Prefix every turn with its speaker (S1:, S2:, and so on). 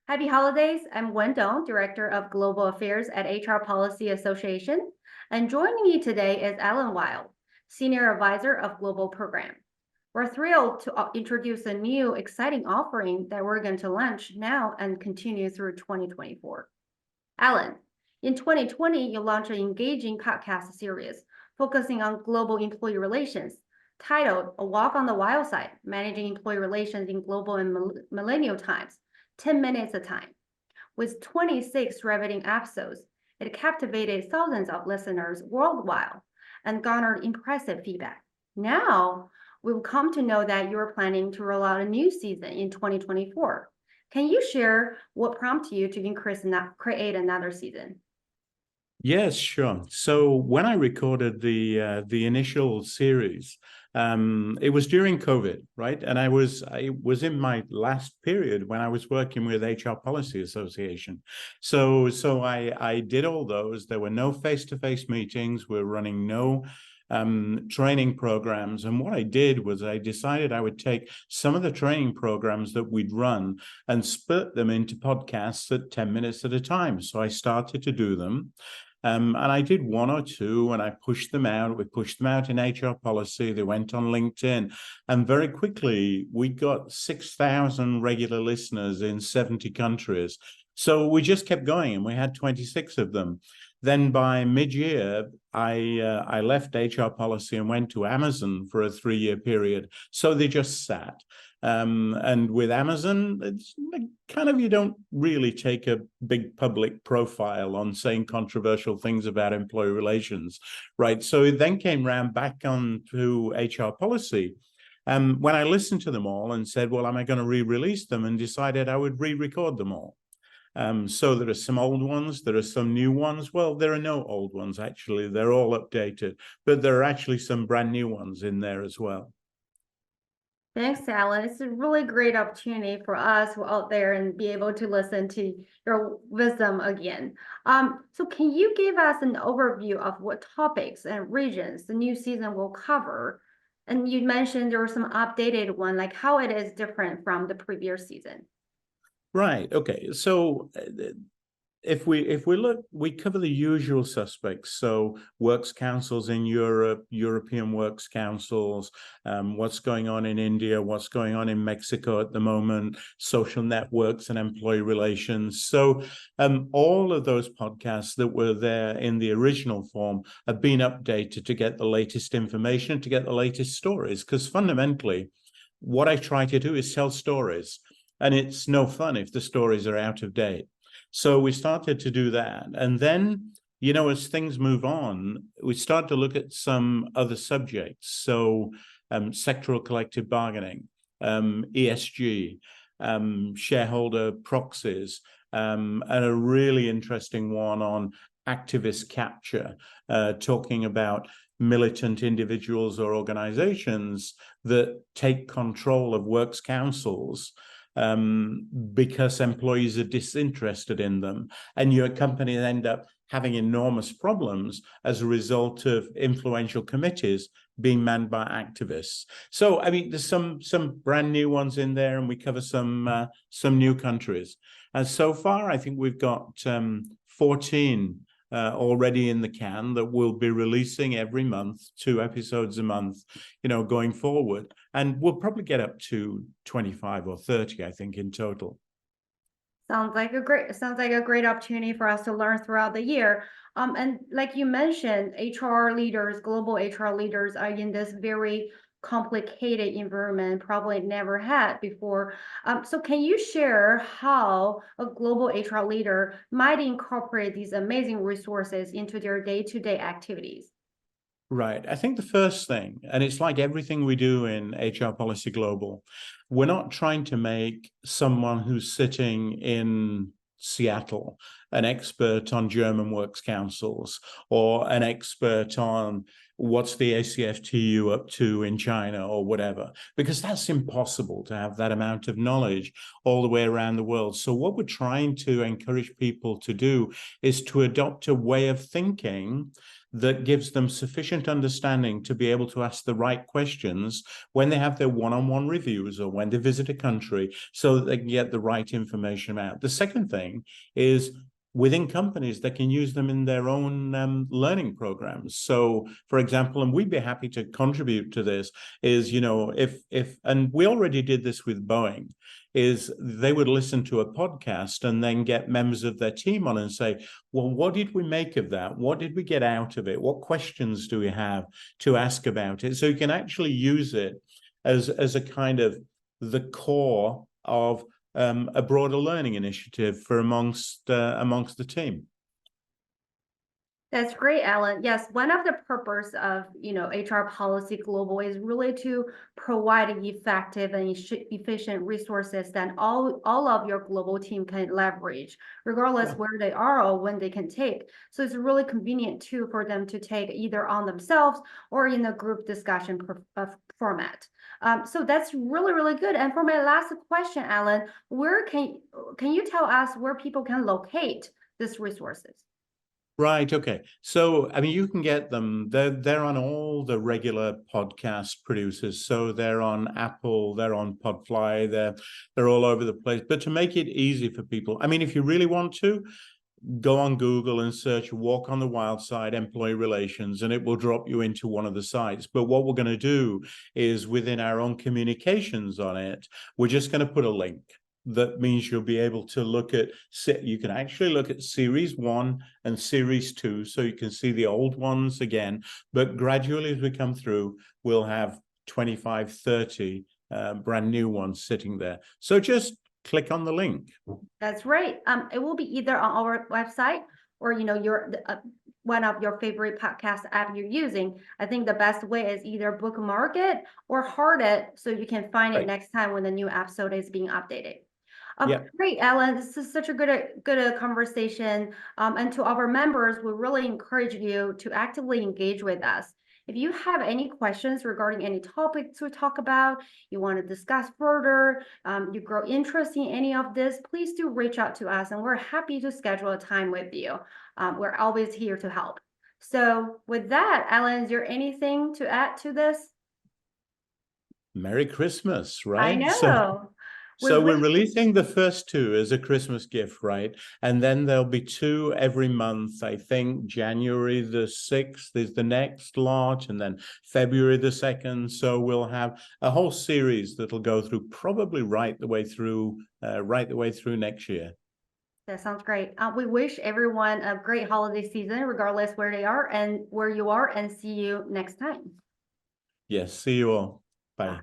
S1: Happy holidays. I'm Wen Dong, Director of Global Affairs at HR Policy Association. And joining me today is Alan Weil, Senior Advisor of Global Program. We're thrilled to introduce a new exciting offering that we're going to launch now and continue through 2024. Alan, in 2020, you launched an engaging podcast series focusing on global employee relations titled A Walk on the Wild Side, Managing Employee Relations in Global and Millennial Times, 10 minutes a time. With 26 riveting episodes, it captivated thousands of listeners worldwide and garnered impressive feedback. Now, we've come to know that you're planning to roll out a new season in 2024. Can you share what prompted you to create another season?
S2: Yes, sure. So when I recorded the initial series, it was during COVID, right? And I was in my last period when I was working with HR Policy Association. So I did all those. There were no face-to-face meetings. We're running no training programs. And what I did was I decided I would take some of the training programs that we'd run and split them into podcasts at 10 minutes at a time. So I started to do them. And I did one or two and I pushed them out. We pushed them out in HR policy. They went on LinkedIn. And very quickly, we got 6,000 regular listeners in 70 countries. So we just kept going and we had 26 of them. Then by mid-year, I left HR policy and went to Amazon for a 3-year period. So they just sat. And with Amazon, it's kind of, you don't really take a big public profile on saying controversial things about employee relations, right? So it then came round back on to HR policy. When I listened to them all and said, well, am I going to re-release them? And decided I would re-record them all. So there are some old ones, there are some new ones. Well, there are no old ones, actually. They're all updated, but there are actually some brand new ones in there as well.
S1: Thanks, Alan. It's a really great opportunity for us who are out there and be able to listen to your wisdom again. So can you give us an overview of what topics and regions the new season will cover? And you mentioned there was some updated one, like how it is different from the previous season.
S2: Right. Okay. So if we look, we cover the usual suspects. So works councils in Europe, European works councils, what's going on in India, what's going on in Mexico at the moment, social networks and employee relations. So all of those podcasts that were there in the original form have been updated to get the latest information, to get the latest stories, because fundamentally, what I try to do is tell stories. And it's no fun if the stories are out of date. So we started to do that. And then, you know, as things move on, we start to look at some other subjects. So sectoral collective bargaining, ESG, shareholder proxies, and a really interesting one on activist capture, talking about militant individuals or organizations that take control of works councils because employees are disinterested in them, and your company end up having enormous problems as a result of influential committees being manned by activists. So, I mean, there's some brand new ones in there, and we cover some new countries. And so far, I think we've got 14 already in the can that we'll be releasing every month, 2 episodes a month, you know, going forward. And we'll probably get up to 25 or 30, I think, in total.
S1: Sounds like a great opportunity for us to learn throughout the year. And like you mentioned, HR leaders, global HR leaders are in this very complicated environment, probably never had before. So can you share how a global HR leader might incorporate these amazing resources into their day-to-day activities?
S2: Right. I think the first thing, and it's like everything we do in HR Policy Global, we're not trying to make someone who's sitting in Seattle an expert on German works councils or an expert on what's the ACFTU up to in China or whatever, because that's impossible to have that amount of knowledge all the way around the world. So what we're trying to encourage people to do is to adopt a way of thinking that gives them sufficient understanding to be able to ask the right questions when they have their one-on-one reviews or when they visit a country, so that they can get the right information out. The second thing is, within companies, they can use them in their own learning programs. So, for example, and we'd be happy to contribute to this, is, and we already did this with Boeing, is they would listen to a podcast and then get members of their team on and say, well, what did we make of that? What did we get out of it? What questions do we have to ask about it? So you can actually use it as a kind of the core of a broader learning initiative for amongst the team.
S1: That's great, Alan. Yes, one of the purpose of HR Policy Global is really to provide effective and efficient resources that all of your global team can leverage, regardless where they are or when they can take. So it's really convenient too for them to take either on themselves or in a group discussion format. So that's really, really good. And for my last question, Alan, where can you tell us where people can locate these resources?
S2: Right. Okay. So, I mean, you can get them. They're on all the regular podcast producers. So they're on Apple, they're on Podfly, they're all over the place. But to make it easy for people, I mean, if you really want to, go on Google and search "Walk on the Wild Side Employee Relations," and it will drop you into one of the sites. But what we're going to do is, within our own communications on it, we're just going to put a link. That means you'll be able to you can actually look at Series 1 and Series 2, so you can see the old ones again. But gradually, as we come through, we'll have 25, 30 brand new ones sitting there. So just click on the link.
S1: That's right. It will be either on our website or your one of your favorite podcast app you're using. I think the best way is either bookmark it or heart it so you can find it next time when the new episode is being updated. Great, Alan. This is such a good conversation. And to our members, we really encourage you to actively engage with us. If you have any questions regarding any topics we talk about, you want to discuss further, you grow interest in any of this, please do reach out to us and we're happy to schedule a time with you. We're always here to help. So with that, Alan, is there anything to add to this?
S2: Merry Christmas, right?
S1: I know.
S2: So we're releasing the first two as a Christmas gift, right? And then there'll be two every month. I think January the 6th is the next lot, and then February the 2nd. So we'll have a whole series that'll go through probably right the way through next year.
S1: That sounds great. We wish everyone a great holiday season, regardless where they are and where you are, and see you next time.
S2: Yes, see you all. Bye.